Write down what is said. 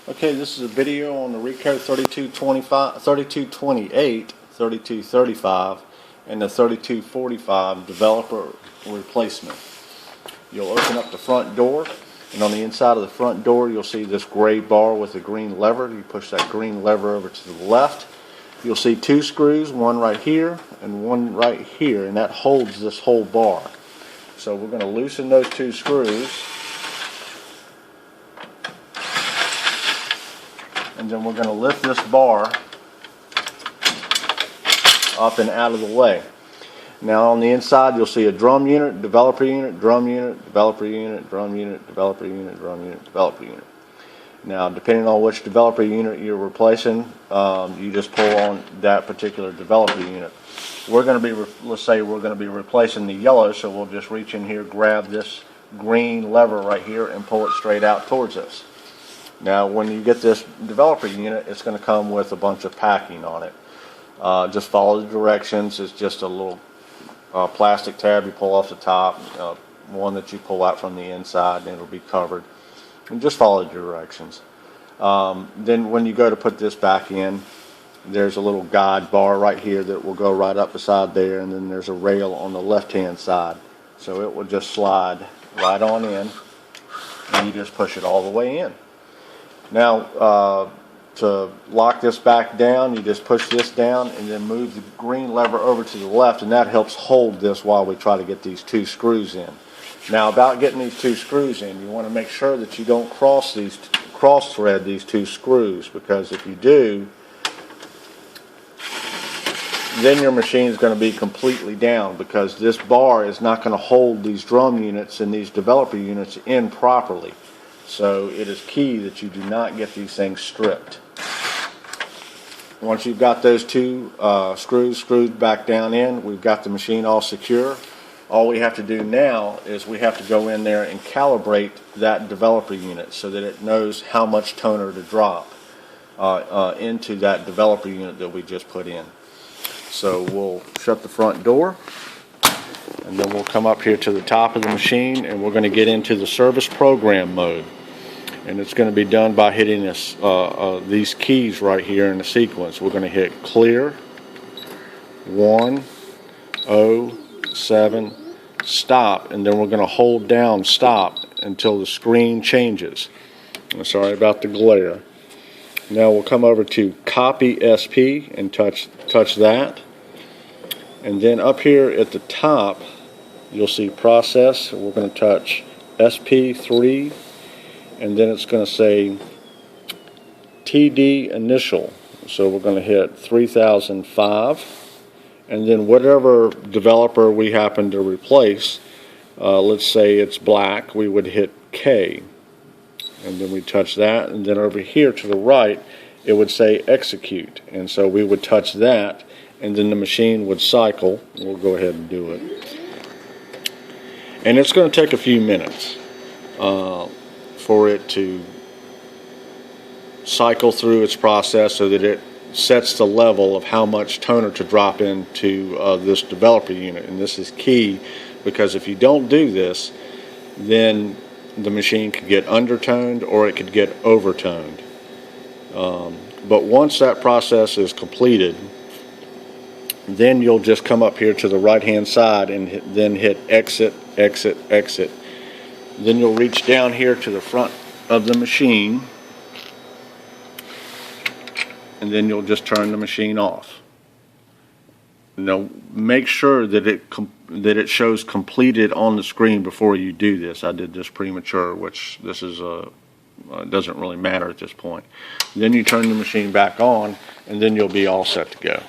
Okay, this is a video on the Ricoh 3225, 3228, 3235, and the 3245 developer replacement. You'll open up the front door, and on the inside of the front door you'll see this gray bar with a green lever. You push that green lever over to the left. You'll see two screws, one right here and one right here, and that holds this whole bar. So we're going to loosen those two screws. And then we're going to lift this bar up and out of the way. Now on the inside you'll see a drum unit, developer unit, drum unit, developer unit, drum unit, developer unit, drum unit, developer unit. Now depending on which developer unit you're replacing, you just pull on that particular developer unit. We're going to be, let's say we're going to be replacing the yellow, so we'll just reach in here, grab this green lever right here and pull it straight out towards us. Now when you get this developer unit, it's going to come with a bunch of packing on it. Just follow the directions. It's just a little plastic tab you pull off the top, one that you pull out from the inside, and it'll be covered. And just follow the directions. Then when you go to put this back in, there's a little guide bar right here that will go right up beside there, and then there's a rail on the left hand side. So it will just slide right on in, and you just push it all the way in. Now, to lock this back down, you just push this down and then move the green lever over to the left, and that helps hold this while we try to get these two screws in. Now, about getting these two screws in, you want to make sure that you don't cross thread these two screws, because if you do, then your machine is going to be completely down, because this bar is not going to hold these drum units and these developer units in properly. So it is key that you do not get these things stripped. Once you've got those two screws screwed back down in, we've got the machine all secure. All we have to do now is we have to go in there and calibrate that developer unit so that it knows how much toner to drop into that developer unit that we just put in. So we'll shut the front door, and then we'll come up here to the top of the machine, and we're going to get into the service program mode. And it's going to be done by hitting this, these keys right here in the sequence. We're going to hit clear, 1, 0, 7, stop, and then we're going to hold down stop until the screen changes. I'm sorry about the glare. Now we'll come over to copy SP and touch that. And then up here at the top, you'll see process. We're going to touch SP3, and then it's going to say TD initial. So we're going to hit 3005, and then whatever developer we happen to replace, let's say it's black, we would hit K, and then we touch that, and then over here to the right it would say execute, and so we would touch that, and then the machine would cycle. We'll go ahead and do it, and it's going to take a few minutes for it to cycle through its process so that it sets the level of how much toner to drop into this developer unit. And this is key, because if you don't do this, then the machine could get undertoned or it could get overtoned. But once that process is completed, then you'll just come up here to the right hand side and then hit exit, exit, exit. Then you'll reach down here to the front of the machine, and then you'll just turn the machine off. Now make sure that it shows completed on the screen before you do this. I did this premature, which this is doesn't really matter at this point. Then you turn the machine back on, and then you'll be all set to go.